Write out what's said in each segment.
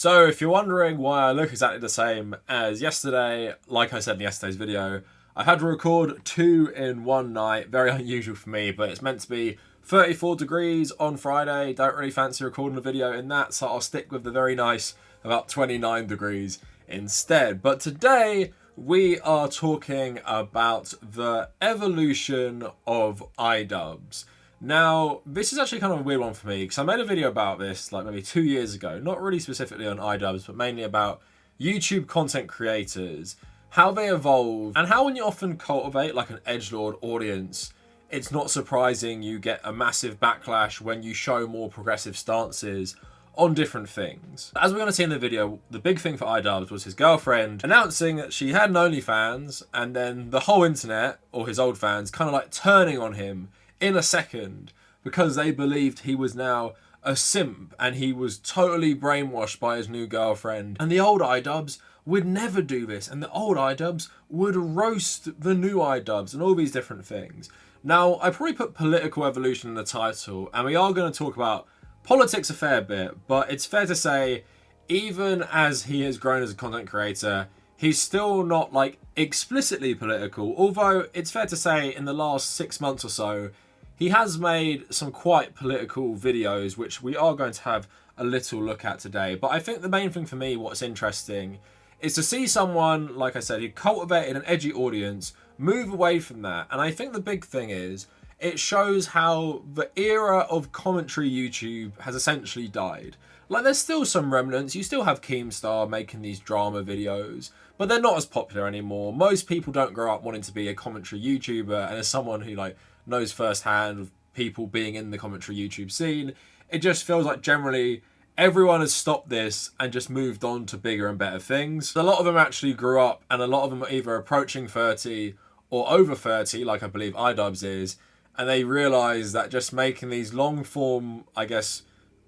So if you're wondering why I look exactly the same as yesterday, like I said in yesterday's video, I had to record 2 in one night. Very unusual for me, but it's meant to be 34 degrees on Friday. Don't really fancy recording a video in that, so I'll stick with the very nice about 29 degrees instead. But today we are talking about the evolution of iDubbbz. Now, this is actually kind of a weird one for me because I made a video about this like maybe 2 years ago, not really specifically on iDubbbz, but mainly about YouTube content creators, how they evolve, and how when you often cultivate like an edgelord audience, it's not surprising you get a massive backlash when you show more progressive stances on different things. As we're going to see in the video, the big thing for iDubbbz was his girlfriend announcing that she had an OnlyFans, and then the whole internet, or his old fans, kind of like turning on him in a second because they believed he was now a simp and he was totally brainwashed by his new girlfriend. And the old iDubbbz would never do this, and the old iDubbbz would roast the new iDubbbz and all these different things. Now, I probably put political evolution in the title, and we are going to talk about politics a fair bit, but it's fair to say, even as he has grown as a content creator, he's still not like explicitly political, although it's fair to say in the last 6 months or so, he has made some quite political videos, which we are going to have a little look at today. But I think the main thing for me, what's interesting, is to see someone, like I said, who cultivated an edgy audience, move away from that. And I think the big thing is, it shows how the era of commentary YouTube has essentially died. Like, there's still some remnants. You still have Keemstar making these drama videos, but they're not as popular anymore. Most people don't grow up wanting to be a commentary YouTuber, and as someone who like knows firsthand of people being in the commentary YouTube scene, it just feels like generally everyone has stopped this and just moved on to bigger and better things. A lot of them actually grew up, and a lot of them are either approaching 30 or over 30, like I believe iDubbbz is, and they realise that just making these long form, I guess,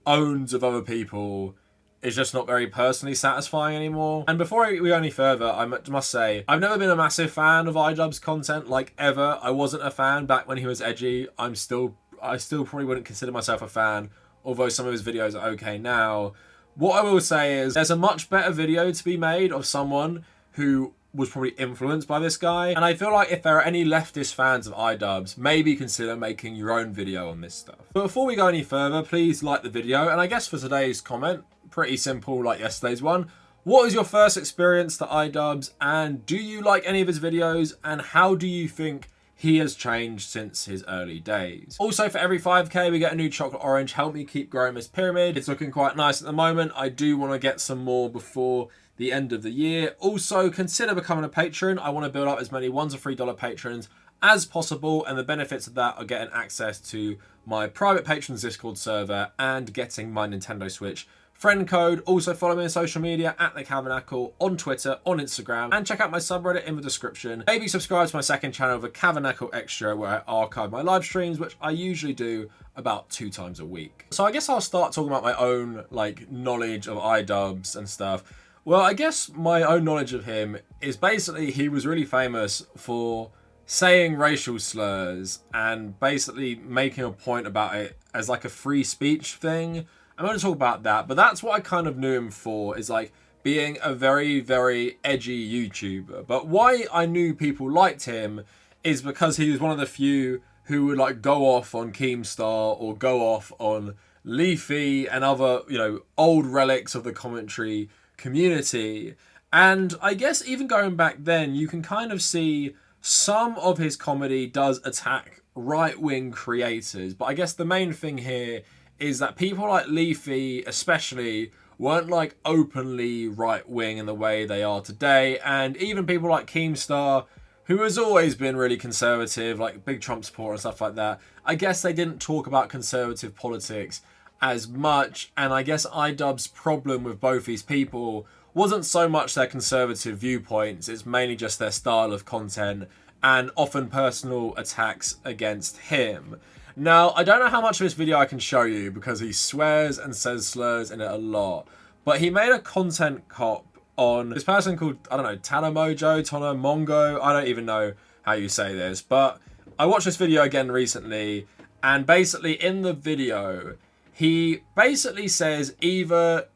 owns of other people is just not very personally satisfying anymore. And before we go any further, I must say, I've never been a massive fan of iDubbbz content, like ever. I wasn't a fan back when he was edgy. I still probably wouldn't consider myself a fan, although some of his videos are okay now. What I will say is there's a much better video to be made of someone who was probably influenced by this guy, and I feel like if there are any leftist fans of iDubbbz, maybe consider making your own video on this stuff. But before we go any further, please like the video, and I guess for today's comment, pretty simple like yesterday's one, what was your first experience to iDubbbz, and do you like any of his videos, and how do you think he has changed since his early days? Also, for every 5k we get a new chocolate orange. Help me keep growing this pyramid. It's looking quite nice at the moment. I do want to get some more before the end of the year. Also, consider becoming a patron. I want to build up as many $1 to $3 patrons as possible, and the benefits of that are getting access to my private patrons Discord server and getting my Nintendo Switch friend code. Also follow me on social media at the Kavernacle, on Twitter, on Instagram, and check out my subreddit in the description. Maybe subscribe to my second channel, the Kavernacle Extra, where I archive my live streams, which I usually do about 2 times a week. So I guess I'll start talking about my own like knowledge of iDubbbz and stuff. Well, I guess my own knowledge of him is basically he was really famous for saying racial slurs and basically making a point about it as like a free speech thing. I'm going to talk about that, but that's what I kind of knew him for, is like being a very, very edgy YouTuber. But why I knew people liked him is because he was one of the few who would like go off on Keemstar or go off on Leafy and other, you know, old relics of the commentary community. And I guess even going back then, you can kind of see some of his comedy does attack right-wing creators. But I guess the main thing here is that people like Leafy especially weren't like openly right-wing in the way they are today, and even people like Keemstar, who has always been really conservative, like big Trump supporter and stuff like that, I guess they didn't talk about conservative politics as much. And I guess iDubbbz's problem with both these people wasn't so much their conservative viewpoints, it's mainly just their style of content and often personal attacks against him. Now, I don't know how much of this video I can show you because he swears and says slurs in it a lot, but he made a content cop on this person called, I don't know, Tanamongo, I don't even know how you say this, but I watched this video again recently, and basically in the video, he basically says either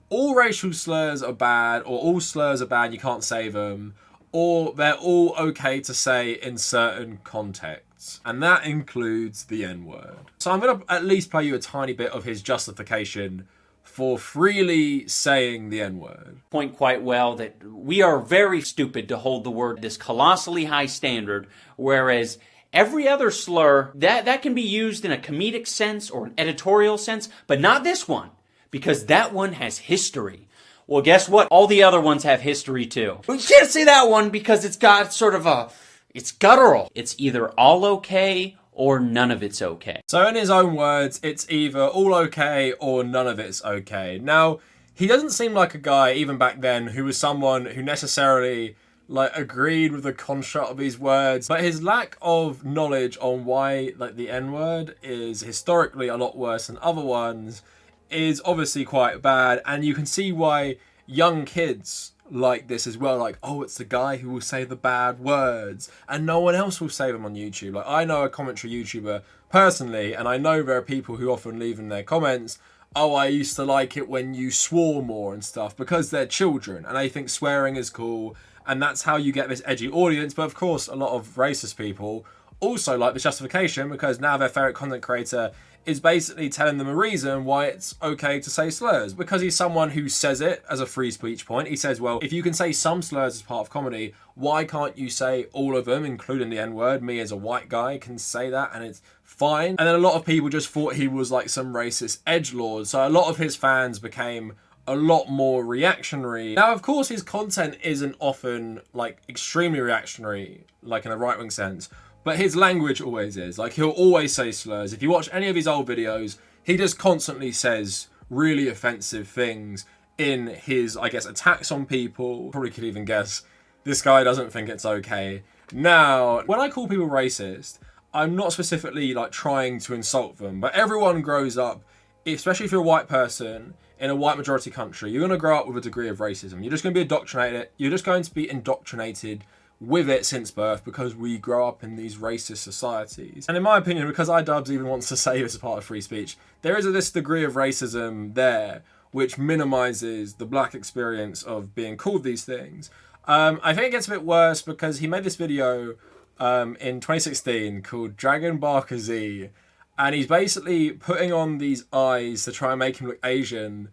all racial slurs are bad, or all slurs are bad, you can't say them, or they're all okay to say in certain contexts. And that includes the N-word. So I'm going to at least play you a tiny bit of his justification for freely saying the N-word. Point quite well that we are very stupid to hold the word this colossally high standard, whereas every other slur, that can be used in a comedic sense or an editorial sense, but not this one, because that one has history. Well, guess what? All the other ones have history too. We can't say that one because it's got sort of it's guttural. It's either all okay or none of it's okay. So in his own words, it's either all okay or none of it's okay. Now, he doesn't seem like a guy, even back then, who was someone who necessarily agreed with the construct of these words, but his lack of knowledge on why the N-word is historically a lot worse than other ones is obviously quite bad, and you can see why young kids like this as well, oh, it's the guy who will say the bad words and no one else will say them on YouTube. I know a commentary YouTuber personally, and I know there are people who often leave in their comments, oh, I used to like it when you swore more and stuff, because they're children and they think swearing is cool, and that's how you get this edgy audience. But of course, a lot of racist people also like this justification, because now their favourite content creator is basically telling them a reason why it's okay to say slurs, because he's someone who says it as a free speech point. He says, well, if you can say some slurs as part of comedy, why can't you say all of them, including the N-word? Me as a white guy can say that and it's fine. And then a lot of people just thought he was like some racist edgelord, so a lot of his fans became a lot more reactionary. Now, of course, his content isn't often extremely reactionary, in a right-wing sense, but his language always is. He'll always say slurs. If you watch any of his old videos, he just constantly says really offensive things in his, I guess, attacks on people. Probably could even guess this guy doesn't think it's okay. Now, when I call people racist, I'm not specifically trying to insult them, but everyone grows up, especially if you're a white person in a white majority country, you're going to grow up with a degree of racism. You're just going to be indoctrinated. You're just going to be indoctrinated with it since birth, because we grow up in these racist societies. And in my opinion, because iDubbbbz even wants to say this as part of free speech, there is this degree of racism there which minimizes the black experience of being called these things. I think it gets a bit worse because he made this video in 2016 called Dragon Barker Z, and he's basically putting on these eyes to try and make him look Asian,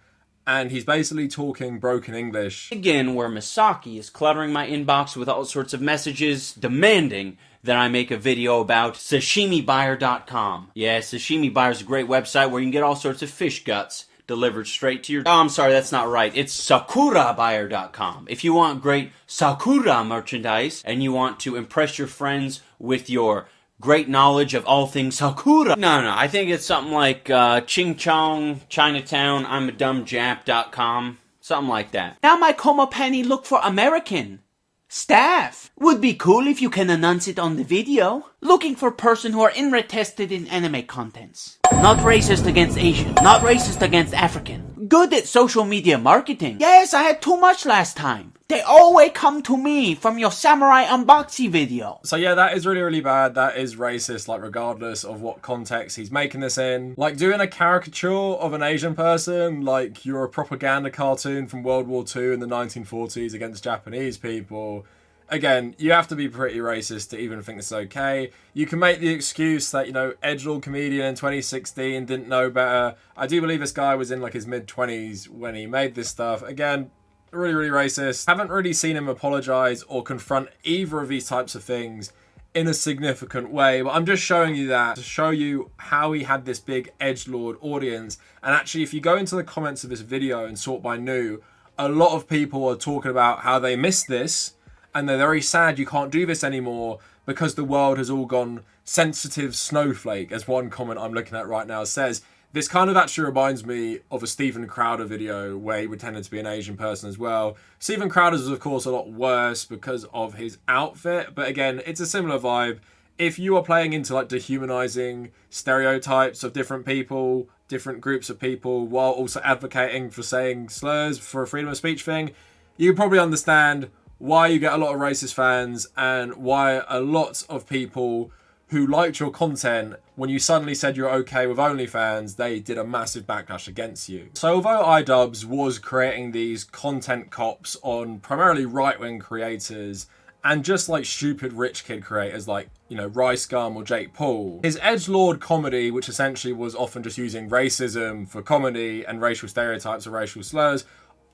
and he's basically talking broken English. Again, where Misaki is cluttering my inbox with all sorts of messages demanding that I make a video about sashimibuyer.com. Yeah, Sashimi Buyer is a great website where you can get all sorts of fish guts delivered straight to your... Oh, I'm sorry, that's not right. It's sakurabuyer.com. If you want great Sakura merchandise and you want to impress your friends with your great knowledge of all things Sakura. No, I think it's something like Ching Chong, Chinatown, I'm a dumb Jap.com. Something like that. Now my Como Penny look for American staff. Would be cool if you can announce it on the video. Looking for person who are interested in anime contents. Not racist against Asian. Not racist against African. Good at social media marketing. Yes, I had too much last time. They always come to me from your samurai unboxing video. So yeah, that is really, really bad. That is racist, regardless of what context he's making this in. Doing a caricature of an Asian person, like you're a propaganda cartoon from World War II in the 1940s against Japanese people. Again, you have to be pretty racist to even think it's okay. You can make the excuse that, Edgelord comedian in 2016 didn't know better. I do believe this guy was in his mid-20s when he made this stuff. Again, really, really racist. Haven't really seen him apologise or confront either of these types of things in a significant way, but I'm just showing you that to show you how he had this big edgelord audience. And actually, if you go into the comments of this video and sort by new, a lot of people are talking about how they missed this and they're very sad you can't do this anymore because the world has all gone sensitive snowflake, as one comment I'm looking at right now says. This kind of actually reminds me of a Steven Crowder video where he pretended to be an Asian person as well. Steven Crowder's was, of course, a lot worse because of his outfit. But again, it's a similar vibe. If you are playing into dehumanizing stereotypes of different people, different groups of people, while also advocating for saying slurs for a freedom of speech thing, you probably understand why you get a lot of racist fans and why a lot of people who liked your content, when you suddenly said you're okay with OnlyFans, they did a massive backlash against you. So although iDubbbbz was creating these content cops on primarily right-wing creators and just like stupid rich kid creators like, you know, RiceGum or Jake Paul, his edgelord comedy, which essentially was often just using racism for comedy and racial stereotypes or racial slurs,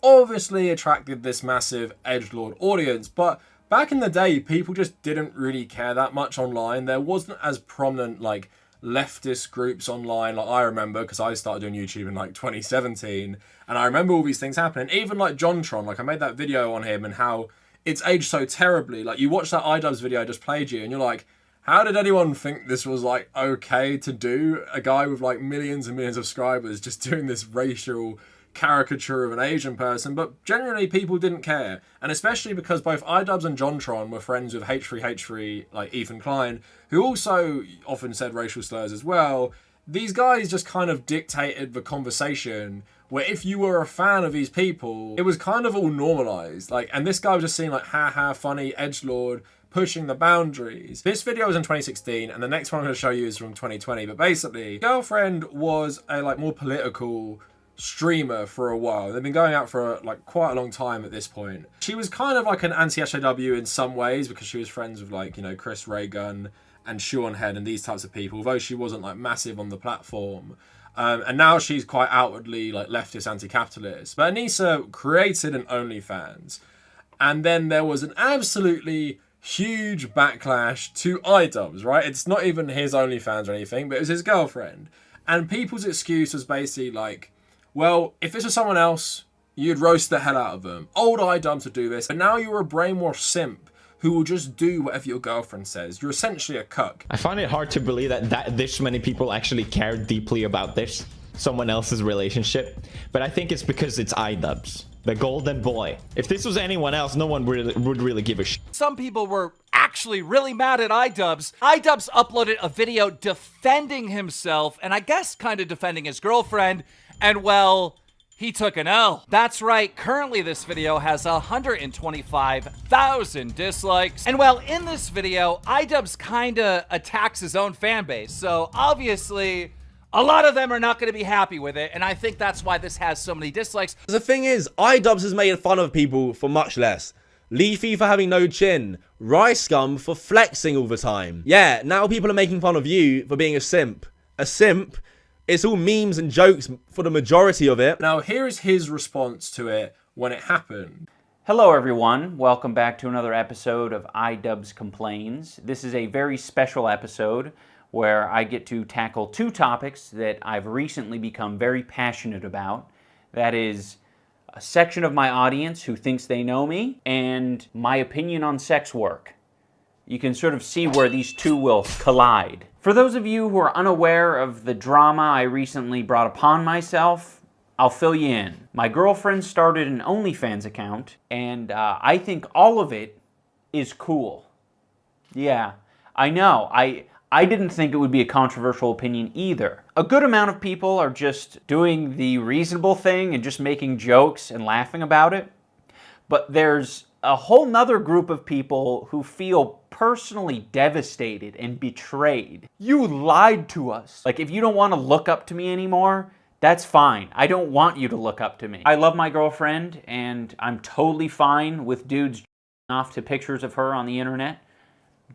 obviously attracted this massive edgelord audience. But back in the day, people just didn't really care that much online. There wasn't as prominent like leftist groups online like I remember, because I started doing YouTube in like 2017, and I remember all these things happening. Even like JonTron, like I made that video on him and how it's aged so terribly. Like you watch that iDubbbbz video I just played you and you're like, how did anyone think this was like okay to do? A guy with like millions and millions of subscribers just doing this racial caricature of an Asian person. But generally people didn't care, and especially because both iDubbbbz and JonTron were friends with H3H3 like Ethan Klein, who also often said racial slurs as well. These guys just kind of dictated the conversation, where if you were a fan of these people, it was kind of all normalized. Like, and this guy was just seeing like, haha, funny edgelord pushing the boundaries. This video was in 2016, and the next one I'm going to show you is from 2020. But basically, Girlfriend was a like more political streamer for a while. They've been going out for like quite a long time at this point. She was kind of like an anti-SJW in some ways, because she was friends with like, you know, Chris Raygun and Sean Head and these types of people, although she wasn't like massive on the platform. And now she's quite outwardly like leftist anti-capitalist. But Anisa created an OnlyFans, and then there was an absolutely huge backlash to iDubbbbz, right? It's not even his OnlyFans or anything, but it was his girlfriend. And people's excuse was basically like, well, if this was someone else, you'd roast the hell out of them. Old iDubbbbz would do this, but now you're a brainwashed simp who will just do whatever your girlfriend says. You're essentially a cuck. I find it hard to believe that this many people actually care deeply about this, someone else's relationship. But I think it's because it's iDubbbbz, the golden boy. If this was anyone else, no one would really give a shit. Some people were actually really mad at iDubbbbz. iDubbbbz uploaded a video defending himself, and I guess kind of defending his girlfriend, and well, he took an L. That's right, currently this video has 125,000 dislikes. And well, in this video, iDubbbbz kinda attacks his own fan base. So obviously, a lot of them are not gonna be happy with it. And I think that's why this has so many dislikes. The thing is, iDubbbbz has made fun of people for much less. Leafy for having no chin. RiceGum for flexing all the time. Yeah, now people are making fun of you for being a simp. A simp? It's all memes and jokes for the majority of it. Now, here is his response to it when it happened. Hello everyone, welcome back to another episode of iDubbbbz Complains. This is a very special episode where I get to tackle two topics that I've recently become very passionate about. That is a section of my audience who thinks they know me, and my opinion on sex work. You can sort of see where these two will collide. For those of you who are unaware of the drama I recently brought upon myself, I'll fill you in. My girlfriend started an OnlyFans account, and I think all of it is cool. Yeah, I know. I didn't think it would be a controversial opinion either. A good amount of people are just doing the reasonable thing and just making jokes and laughing about it. But there's a whole nother group of people who feel personally devastated and betrayed. You lied to us. Like, if you don't want to look up to me anymore, that's fine. I don't want you to look up to me. I love my girlfriend, and I'm totally fine with dudes off to pictures of her on the internet.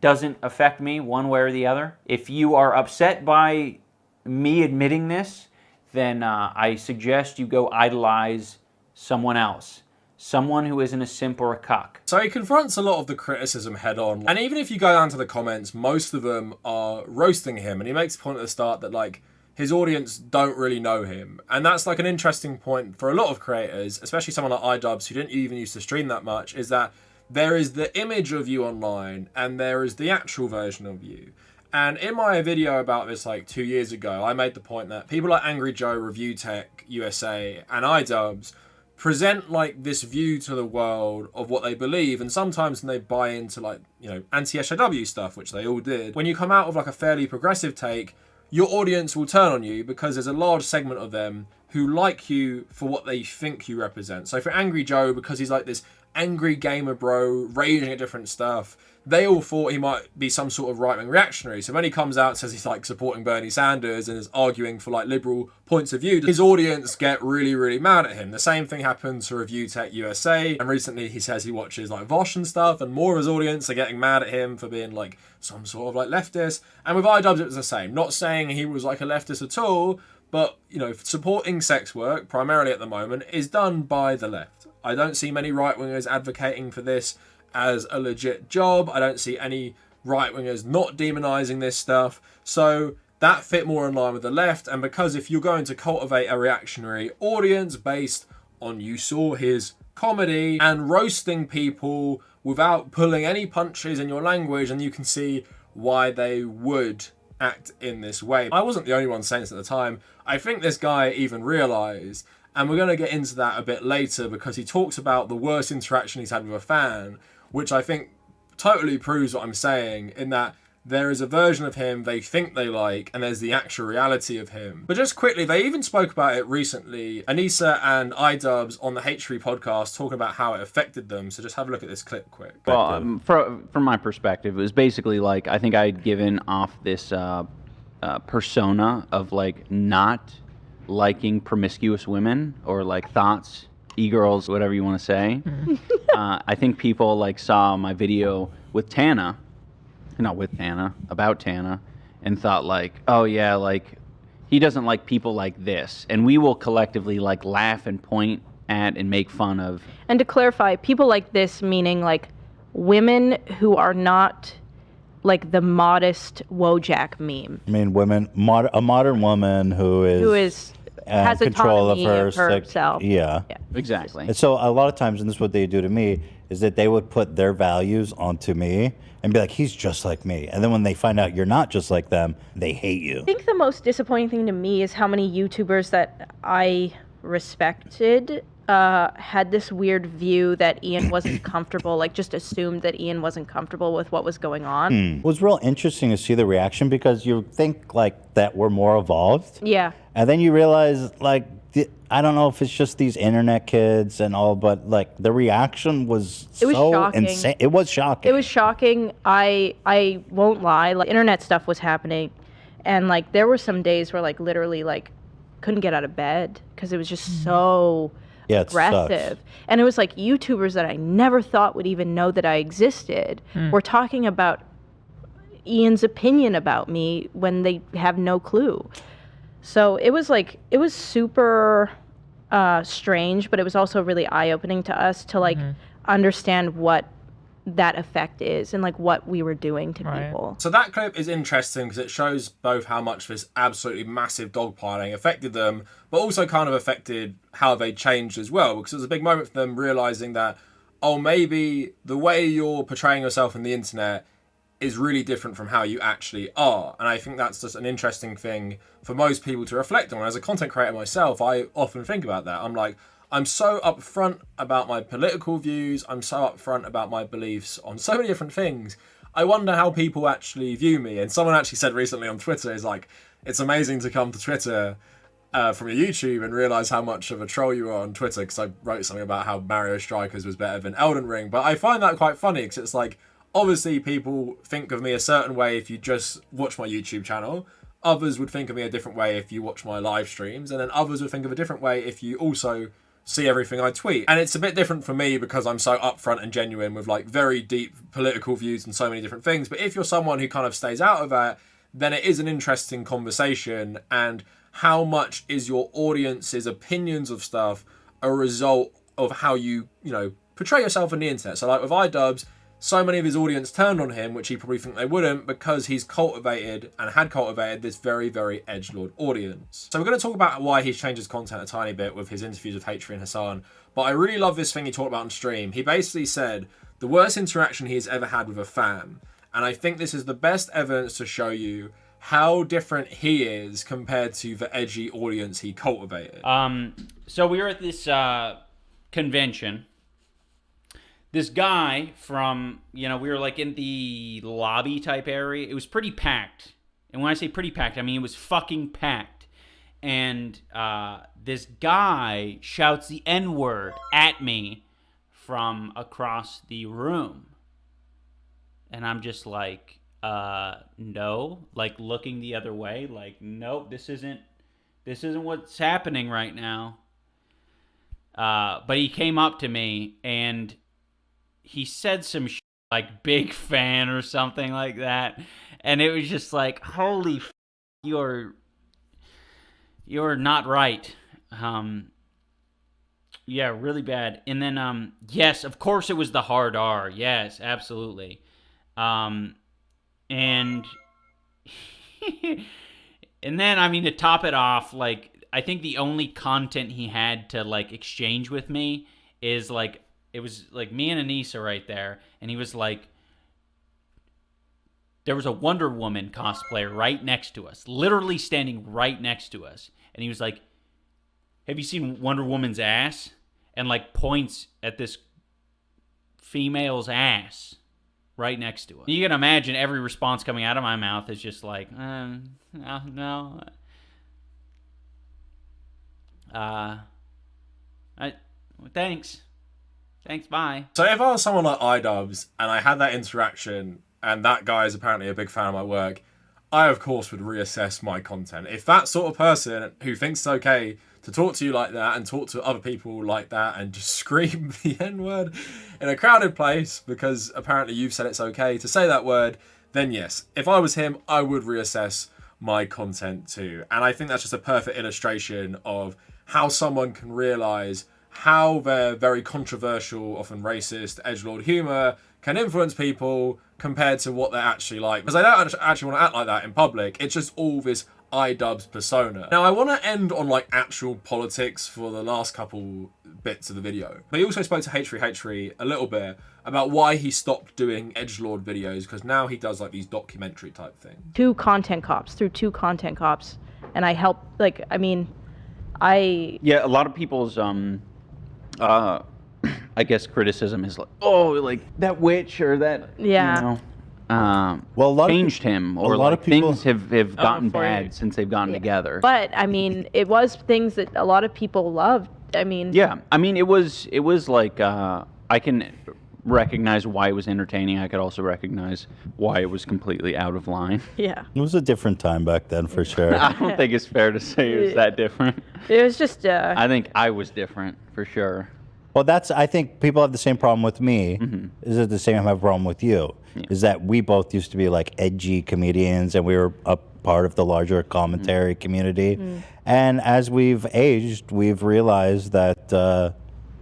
Doesn't affect me one way or the other. If you are upset by me admitting this, then I suggest you go idolize someone else. Someone who isn't a simp or a cuck. So he confronts a lot of the criticism head on. And even if you go down to the comments, most of them are roasting him. And he makes a point at the start that like his audience don't really know him. And that's like an interesting point for a lot of creators, especially someone like iDubbbbz who didn't even used to stream that much, is that there is the image of you online and there is the actual version of you. And in my video about this like 2 years ago, I made the point that people like Angry Joe, Review Tech USA, and iDubbbbz present like this view to the world of what they believe, and sometimes when they buy into like, you know, anti-SJW stuff, which they all did, when you come out with like a fairly progressive take, your audience will turn on you because there's a large segment of them who like you for what they think you represent. So for Angry Joe, because he's like this angry gamer bro, raging at different stuff, they all thought he might be some sort of right-wing reactionary. So when he comes out and says he's like supporting Bernie Sanders and is arguing for like liberal points of view, his audience get really, really mad at him. The same thing happens to Review Tech USA. And recently he says he watches like Vosh and stuff, and more of his audience are getting mad at him for being like some sort of like leftist. And with iDubbbbz it was the same. Not saying he was like a leftist at all, but, you know, supporting sex work, primarily at the moment, is done by the left. I don't see many right-wingers advocating for this as a legit job. I don't see any right-wingers not demonizing this stuff. So that fit more in line with the left. And because if you're going to cultivate a reactionary audience based on you saw his comedy and roasting people without pulling any punches in your language, and you can see why they would act in this way. I wasn't the only one saying this at the time. I think this guy even realized, and we're going to get into that a bit later, because he talks about the worst interaction he's had with a fan, which I think totally proves what I'm saying, in that there is a version of him they think they like, and there's the actual reality of him. But just quickly, they even spoke about it recently, Anisa and iDubbbbz on the H3 podcast, talking about how it affected them. So just have a look at this clip quick. Well, from my perspective, it was basically like, I think I'd given off this persona of like not liking promiscuous women, or like thoughts, e-girls, whatever you want to say. I think people like saw my video with Tana, not with Tana, about Tana, and thought like, oh yeah, like he doesn't like people like this, and we will collectively like laugh and point at and make fun of. And to clarify, people like this meaning like women who are not like the modest Wojak meme. I mean, women, a modern woman who is has control of herself. Yeah, exactly. And so a lot of times, and this is what they do to me, is that they would put their values onto me and be like, he's just like me. And then when they find out you're not just like them, they hate you. I think the most disappointing thing to me is how many YouTubers that I respected had this weird view that Ian wasn't comfortable, like just assumed that Ian wasn't comfortable with what was going on. It was real interesting to see the reaction, because you think like that we're more evolved. Yeah. And then you realize, like, I don't know if it's just these internet kids and all, but like the reaction was so shocking. insane. It was shocking. It was shocking. I won't lie. Like, internet stuff was happening, and like there were some days where like literally like couldn't get out of bed because it was just so aggressive. And it was like YouTubers that I never thought would even know that I existed were talking about Ian's opinion about me when they have no clue. So it was like, it was super strange, but it was also really eye-opening to us to like understand what that effect is and like what we were doing to people. So that clip is interesting because it shows both how much this absolutely massive dogpiling affected them, but also kind of affected how they changed as well, because it was a big moment for them realizing that, oh, maybe the way you're portraying yourself on the internet is really different from how you actually are. And I think that's just an interesting thing for most people to reflect on. As a content creator myself, I often think about that. I'm like, I'm so upfront about my political views. I'm so upfront about my beliefs on so many different things. I wonder how people actually view me. And someone actually said recently on Twitter, is like, it's amazing to come to Twitter from your YouTube and realize how much of a troll you are on Twitter, because I wrote something about how Mario Strikers was better than Elden Ring. But I find that quite funny, because it's like, obviously people think of me a certain way if you just watch my YouTube channel. Others would think of me a different way if you watch my live streams. And then others would think of a different way if you also see everything I tweet. And it's a bit different for me because I'm so upfront and genuine with like very deep political views and so many different things. But if you're someone who kind of stays out of that, then it is an interesting conversation. And how much is your audience's opinions of stuff a result of how you portray yourself on the internet? So like with iDubbbbz, so many of his audience turned on him, which he probably think they wouldn't, because he's cultivated and had cultivated this very, very edgelord audience. So we're going to talk about why he's changed his content a tiny bit with his interviews with H3 and Hasan. But I really love this thing he talked about on stream. He basically said the worst interaction he's ever had with a fan. And I think this is the best evidence to show you how different he is compared to the edgy audience he cultivated. So we were at this convention. This guy from, we were like in the lobby type area. It was pretty packed. And when I say pretty packed, I mean it was fucking packed. and this guy shouts the N-word at me from across the room. And I'm just like, no, like looking the other way, like, nope, this isn't what's happening right now. But he came up to me and he said some shit like big fan or something like that. And it was just like, holy f***, you're not right. Yeah, really bad. And then, yes, of course it was the hard R. Yes, absolutely. And and then, I mean, to top it off, like, I think the only content he had to, like, exchange with me is, like, it was, like, me and Anisa right there, and he was like, there was a Wonder Woman cosplayer right next to us, literally standing right next to us, and he was like, have you seen Wonder Woman's ass? And, like, points at this female's ass right next to us. You can imagine every response coming out of my mouth is just like, no. Thanks. Thanks, bye. So if I was someone like iDubbbbz and I had that interaction and that guy is apparently a big fan of my work, I of course would reassess my content. If that sort of person who thinks it's okay to talk to you like that and talk to other people like that and just scream the N-word in a crowded place because apparently you've said it's okay to say that word, then yes, if I was him, I would reassess my content too. And I think that's just a perfect illustration of how someone can realize how their very controversial, often racist, edgelord humor can influence people compared to what they're actually like. Because I don't actually want to act like that in public. It's just all this iDubbbbz persona. Now, I want to end on like actual politics for the last couple bits of the video. But he also spoke to H3 a little bit about why he stopped doing edgelord videos, because now he does like these documentary type things. Through two content cops, and I help, like, I mean, yeah, a lot of people's I guess criticism is like, oh, like that witch or that, yeah, you know, well, a lot changed him, or a lot of people things have gotten bad since they've gotten together. But I mean, it was things that a lot of people loved. I mean, yeah, I mean, it was like I can recognize why it was entertaining. I could also recognize why it was completely out of line. Yeah, it was a different time back then for sure. I don't think it's fair to say it was that different. It was just I think I was different for sure. Well, I think people have the same problem with me. Is it the same I have a problem with you? Yeah. Is that we both used to be like edgy comedians and we were a part of the larger commentary community. And as we've aged, we've realized that,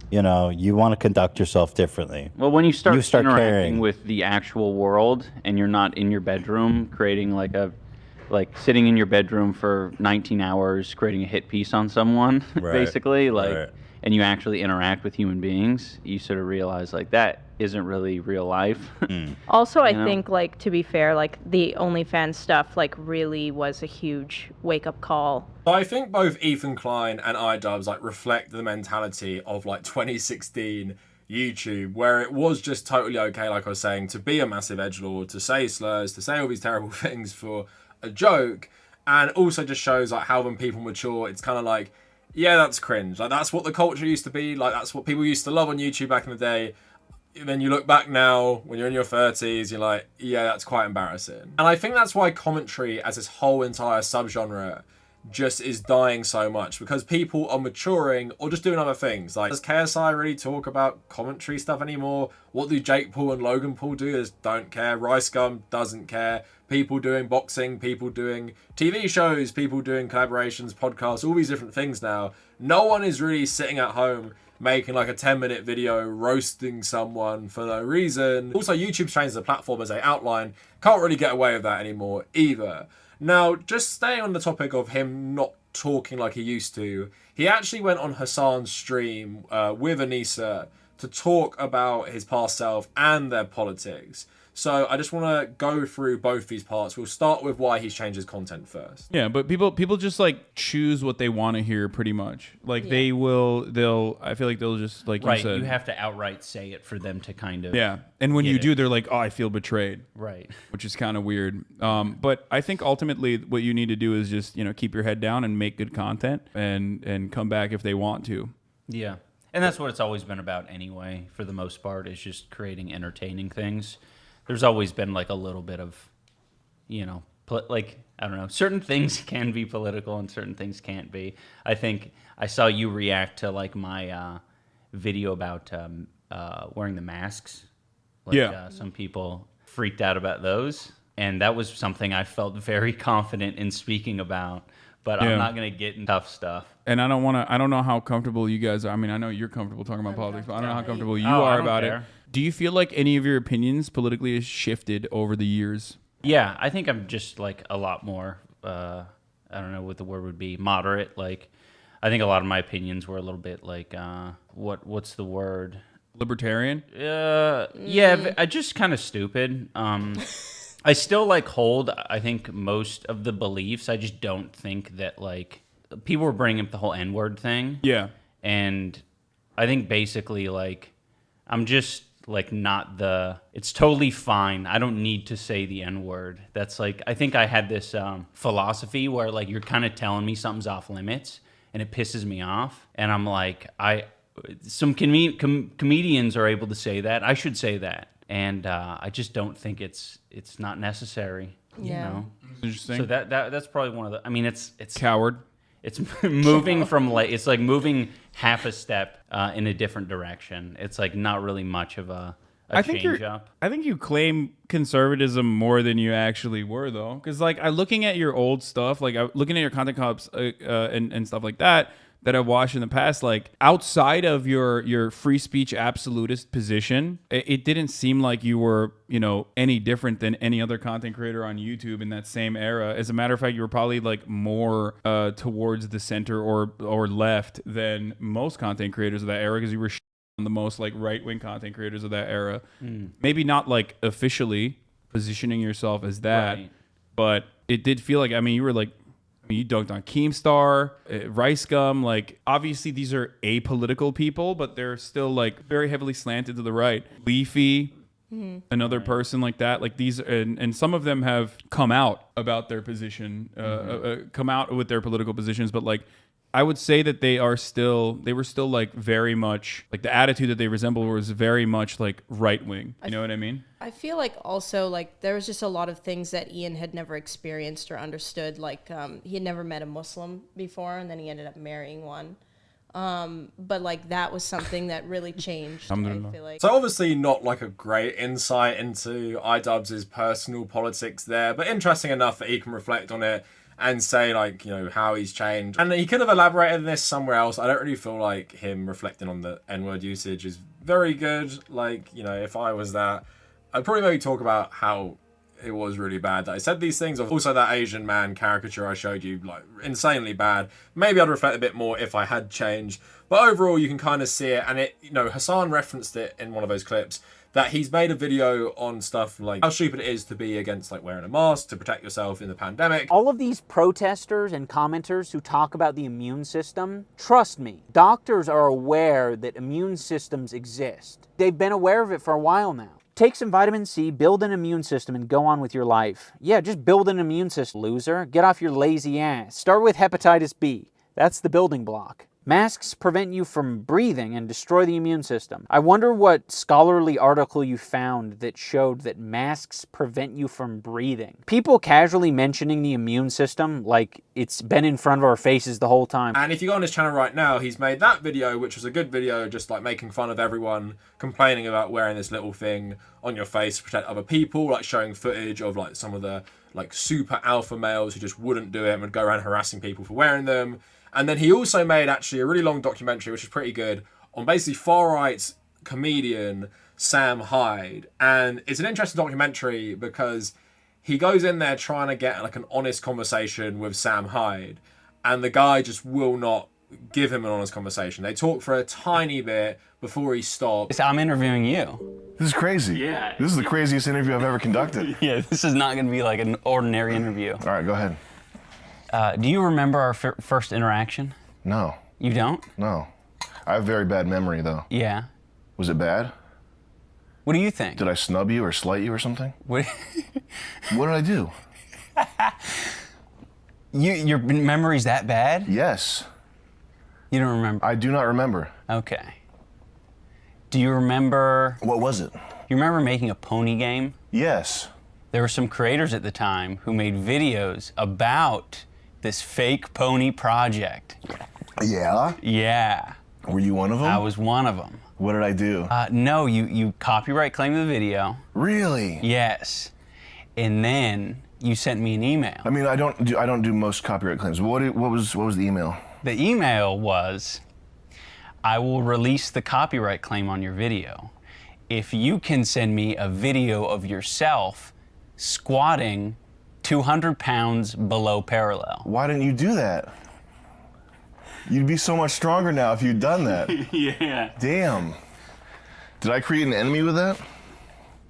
you know, you want to conduct yourself differently. Well, when you start interacting caring with the actual world and you're not in your bedroom creating like sitting in your bedroom for 19 hours creating a hit piece on someone, basically, like, and you actually interact with human beings, you sort of realize like that isn't really real life. Also, I think, like, to be fair, like the OnlyFans stuff like really was a huge wake-up call. I think both Ethan Klein and iDubbbbz like reflect the mentality of like 2016 YouTube, where it was just totally okay, like I was saying, to be a massive edgelord, to say slurs, to say all these terrible things for a joke, and also just shows like how when people mature, it's kind of like, yeah, that's cringe. Like, that's what the culture used to be. Like, that's what people used to love on YouTube back in the day. And then you look back now, when you're in your 30s, you're like, yeah, that's quite embarrassing. And I think that's why commentary as this whole entire subgenre just is dying so much, because people are maturing or just doing other things. Like, does KSI really talk about commentary stuff anymore? What do Jake Paul and Logan Paul do? They just don't care. RiceGum doesn't care. People doing boxing, people doing TV shows, people doing collaborations, podcasts, all these different things now. No one is really sitting at home making like a 10-minute video roasting someone for no reason. Also, YouTube's changed the platform, as I outlined. Can't really get away with that anymore either. Now, just staying on the topic of him not talking like he used to, he actually went on Hasan's stream with Anisa to talk about his past self and their politics. So I just want to go through both these parts. We'll start with why he's changed his content first. Yeah, but people just like choose what they want to hear pretty much. Like they'll I feel like they'll just like Right, you said. you have to outright say it for them to kind of Yeah, and when you do, they're like, oh, I feel betrayed. Right. Which is kind of weird. But I think ultimately what you need to do is just, keep your head down and make good content and come back if they want to. Yeah. And that's what it's always been about anyway, for the most part, is just creating entertaining things. There's always been like a little bit of, like, I don't know, certain things can be political and certain things can't be. I think I saw you react to like my video about wearing the masks. Like, some people freaked out about those. And that was something I felt very confident in speaking about. But I'm not going to get into tough stuff. And I don't know how comfortable you guys are. I mean, I know you're comfortable talking about politics, but I don't know how comfortable you are about it. Do you feel like any of your opinions politically has shifted over the years? Yeah, I think I'm just like a lot more, I don't know what the word would be, moderate. Like, I think a lot of my opinions were a little bit like, what's the word? Libertarian? Yeah, I just kind of stupid. I still like hold, I think, most of the beliefs. I just don't think that like people were bringing up the whole N-word thing. Yeah. And I think basically like I'm just like it's totally fine. I don't need to say the N-word. That's like, I think I had this philosophy where like you're kind of telling me something's off limits and it pisses me off. And I'm like, some comedians are able to say that. I should say that. And I just don't think it's not necessary. Yeah. Interesting. So that's probably one of the. I mean, it's coward. It's moving from like it's like moving half a step in a different direction. It's like not really much of a change up. I think you claim conservatism more than you actually were, though, because like looking at your old stuff, like looking at your content cops and stuff like that I've watched in the past, like outside of your free speech absolutist position, it didn't seem like you were, any different than any other content creator on YouTube in that same era. As a matter of fact, you were probably like more towards the center or left than most content creators of that era, because you were on the most like right-wing content creators of that era. Maybe not like officially positioning yourself as that, but it did feel like, you were like, you dunked on Keemstar, RiceGum. Like, obviously, these are apolitical people, but they're still like very heavily slanted to the right. Leafy, another person like that. Like these, and some of them have come out about their position, come out with their political positions. But like, I would say that they were still like very much like the attitude that they resembled was very much like right wing. You know what I mean? I feel like also like there was just a lot of things that Ian had never experienced or understood. Like he had never met a Muslim before, and then he ended up marrying one. But like that was something that really changed. I feel like. So obviously not like a great insight into iDubbbz's personal politics there, but interesting enough that he can reflect on it and say like, how he's changed. And he could have elaborated on this somewhere else. I don't really feel like him reflecting on the N-word usage is very good. Like, if I was that, I'd probably maybe talk about how it was really bad that I said these things. Also, that Asian man caricature I showed you, like, insanely bad. Maybe I'd reflect a bit more if I had changed. But overall, you can kind of see it. And it, Hasan referenced it in one of those clips, that he's made a video on stuff like how stupid it is to be against like wearing a mask to protect yourself in the pandemic. All of these protesters and commenters who talk about the immune system, trust me, doctors are aware that immune systems exist. They've been aware of it for a while now. Take some vitamin C, build an immune system, and go on with your life. Yeah, just build an immune system, loser. Get off your lazy ass. Start with hepatitis B. That's the building block. Masks prevent you from breathing and destroy the immune system. I wonder what scholarly article you found that showed that masks prevent you from breathing. People casually mentioning the immune system like it's been in front of our faces the whole time. And if you go on his channel right now, he's made that video, which was a good video, just like making fun of everyone complaining about wearing this little thing on your face to protect other people, like showing footage of like some of the like super alpha males who just wouldn't do it and would go around harassing people for wearing them. And then he also made actually a really long documentary, which is pretty good, on basically far-right comedian Sam Hyde. And it's an interesting documentary because he goes in there trying to get like an honest conversation with Sam Hyde. And the guy just will not give him an honest conversation. They talk for a tiny bit before he stops. I'm interviewing you. This is crazy. Yeah. This is the craziest interview I've ever conducted. Yeah, this is not going to be like an ordinary interview. All right, go ahead. Do you remember our first interaction? No. You don't? No. I have very bad memory, though. Yeah. Was it bad? What do you think? Did I snub you or slight you or something? What, what did I do? Your memory's that bad? Yes. You don't remember? I do not remember. Okay. Do you remember... What was it? You remember making a pony game? Yes. There were some creators at the time who made videos about this fake pony project. Yeah? Yeah. Were you one of them? I was one of them. What did I do? No, you copyright claimed the video. Really? Yes. And then you sent me an email. I mean, I don't do most copyright claims. What was the email? The email was, I will release the copyright claim on your video if you can send me a video of yourself squatting 200 pounds below parallel. Why didn't you do that? You'd be so much stronger now if you'd done that. Yeah. Damn. Did I create an enemy with that?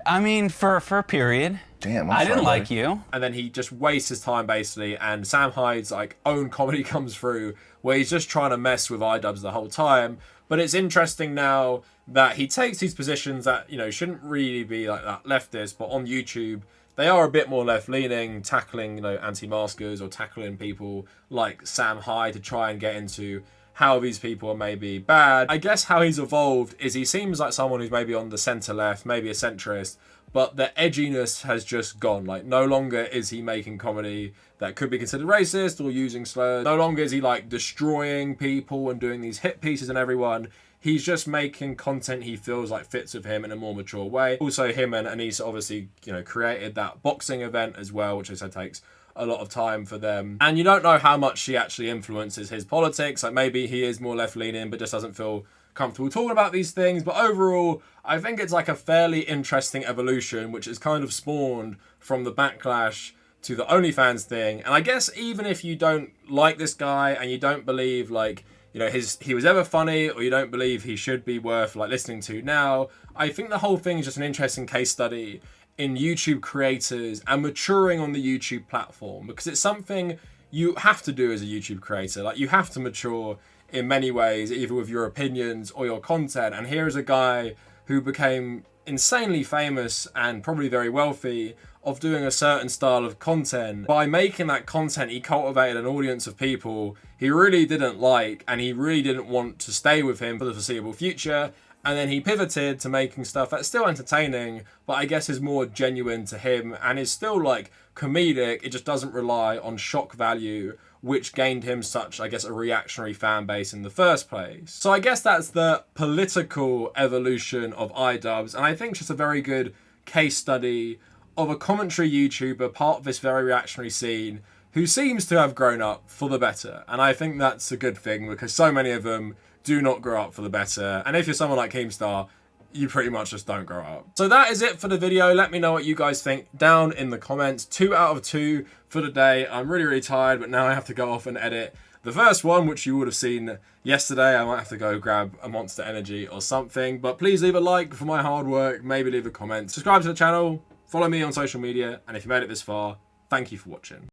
I mean, for a period. Damn, I didn't like you. And then he just wastes his time basically, and Sam Hyde's like own comedy comes through where he's just trying to mess with iDubbbbz the whole time. But it's interesting now that he takes these positions that, you know, shouldn't really be like that leftist, but on YouTube they are a bit more left-leaning, tackling, you know, anti-maskers or tackling people like Sam Hyde to try and get into how these people are maybe bad. I guess how he's evolved is he seems like someone who's maybe on the centre-left, maybe a centrist, but the edginess has just gone. Like, no longer is he making comedy that could be considered racist or using slurs. No longer is he, like, destroying people and doing these hit pieces on everyone. He's just making content he feels like fits with him in a more mature way. Also, him and Anisa obviously, you know, created that boxing event as well, which I said takes a lot of time for them. And you don't know how much she actually influences his politics. Like, maybe he is more left-leaning, but just doesn't feel comfortable talking about these things. But overall, I think it's like a fairly interesting evolution, which is kind of spawned from the backlash to the OnlyFans thing. And I guess even if you don't like this guy and you don't believe, like, you know, he was ever funny, or you don't believe he should be worth like listening to now, I think the whole thing is just an interesting case study in YouTube creators and maturing on the YouTube platform, because it's something you have to do as a YouTube creator. Like, you have to mature in many ways, either with your opinions or your content. And here is a guy who became insanely famous and probably very wealthy of doing a certain style of content. By making that content, he cultivated an audience of people he really didn't like, and he really didn't want to stay with him for the foreseeable future. And then he pivoted to making stuff that's still entertaining, but I guess is more genuine to him and is still like comedic. It just doesn't rely on shock value, which gained him such, I guess, a reactionary fan base in the first place. So I guess that's the political evolution of iDubbbbz, and I think it's just a very good case study of a commentary YouTuber, part of this very reactionary scene, who seems to have grown up for the better. And I think that's a good thing, because so many of them do not grow up for the better. And if you're someone like Keemstar, you pretty much just don't grow up. So that is it for the video. Let me know what you guys think down in the comments. 2 out of 2 for the day. I'm really tired, but now I have to go off and edit the first one, which you would have seen yesterday. I might have to go grab a Monster Energy or something. But please leave a like for my hard work. Maybe leave a comment. Subscribe to the channel. Follow me on social media. And if you made it this far, thank you for watching.